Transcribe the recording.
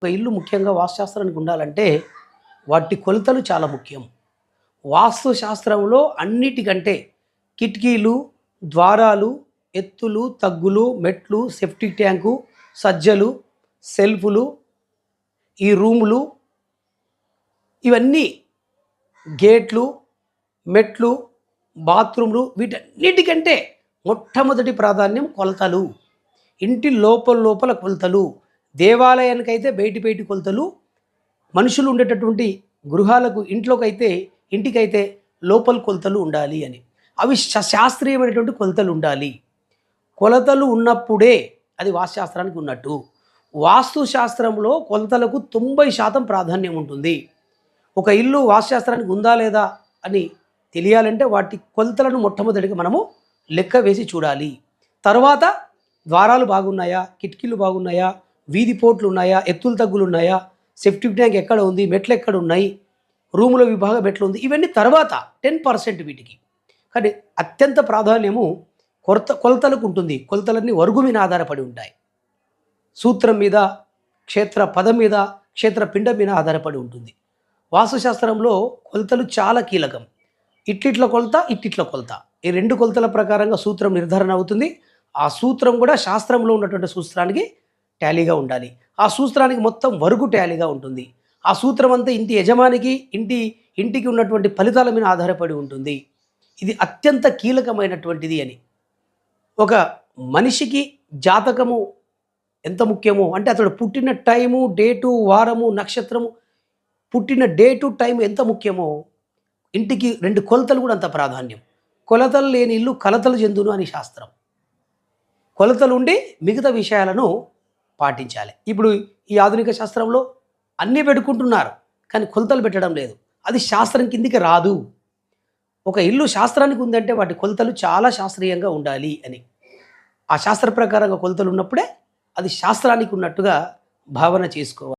ఒక ఇల్లు ముఖ్యంగా వాస్తుశాస్త్రానికి ఉండాలంటే వాటి కొలతలు చాలా ముఖ్యం. వాస్తు శాస్త్రంలో అన్నిటికంటే కిటికీలు, ద్వారాలు, ఎత్తులు, తగ్గులు, మెట్లు, సెప్టిక్ ట్యాంకు, సజ్జలు, సెల్ఫులు, ఈ రూములు, ఇవన్నీ గేట్లు, మెట్లు, బాత్రూమ్లు, వీటన్నిటికంటే మొట్టమొదటి ప్రాధాన్యం కొలతలు. ఇంటి లోపల కొలతలు, దేవాలయానికైతే బయటి కొలతలు, మనుషులు ఉండేటటువంటి గృహాలకు ఇంటికైతే లోపల కొలతలు ఉండాలి అని. అవి శాస్త్రీయమైనటువంటి కొలతలు ఉండాలి. కొలతలు ఉన్నప్పుడే అది వాస్తుశాస్త్రానికి ఉన్నట్టు. వాస్తు శాస్త్రంలో కొలతలకు 90% ప్రాధాన్యం ఉంటుంది. ఒక ఇల్లు వాస్తుశాస్త్రానికి ఉందా లేదా అని తెలియాలంటే వాటి కొలతలను మొట్టమొదటిగా మనము లెక్క వేసి చూడాలి. తర్వాత ద్వారాలు బాగున్నాయా, కిటికీలు బాగున్నాయా, వీధి పోట్లు ఉన్నాయా, ఎత్తులు తగ్గులు ఉన్నాయా, సెప్టిక్ ట్యాంక్ ఎక్కడ ఉంది, మెట్లు ఎక్కడ ఉన్నాయి, రూముల విభాగం ఎట్లా ఉంది, ఇవన్నీ తర్వాత 10% వీటికి. కానీ అత్యంత ప్రాధాన్యము కొలతలకు ఉంటుంది. కొలతలన్నీ వర్గు మీద ఆధారపడి ఉంటాయి. సూత్రం మీద, క్షేత్ర పదం మీద, క్షేత్ర పిండం మీద ఆధారపడి ఉంటుంది. వాస్తుశాస్త్రంలో కొలతలు చాలా కీలకం. ఇట్లిట్ల కొలత, ఇట్లిట్ల కొలత, ఈ రెండు కొలతల ప్రకారంగా సూత్రం నిర్ధారణ అవుతుంది. ఆ సూత్రం కూడా శాస్త్రంలో ఉన్నటువంటి సూత్రానికి టాలీగా ఉండాలి. ఆ సూత్రానికి మొత్తం వరకు టాలీగా ఉంటుంది. ఆ సూత్రం అంతా ఇంటి యజమానికి, ఇంటికి ఉన్నటువంటి ఫలితాల మీద ఆధారపడి ఉంటుంది. ఇది అత్యంత కీలకమైనటువంటిది అని. ఒక మనిషికి జాతకము ఎంత ముఖ్యమో అంటే అతడు పుట్టిన టైము, డేటు, వారము, నక్షత్రము, పుట్టిన డేటు, టైం ఎంత ముఖ్యమో ఇంటికి 2 కొలతలు కూడా అంత ప్రాధాన్యం. కొలతలు లేని ఇల్లు కలతలు చెందును అని శాస్త్రం. కొలతలు ఉండి మిగతా విషయాలను పాటించాలి. ఇప్పుడు ఈ ఆధునిక శాస్త్రంలో అన్నీ పెట్టుకుంటున్నారు, కానీ కొలతలు పెట్టడం లేదు. అది శాస్త్రం కిందికి రాదు. ఒక ఇల్లు శాస్త్రానికి ఉందంటే వాటి కొలతలు చాలా శాస్త్రీయంగా ఉండాలి అని. ఆ శాస్త్ర ప్రకారంగా కొలతలు ఉన్నప్పుడే అది శాస్త్రానికి ఉన్నట్టుగా భావన చేసుకోవాలి.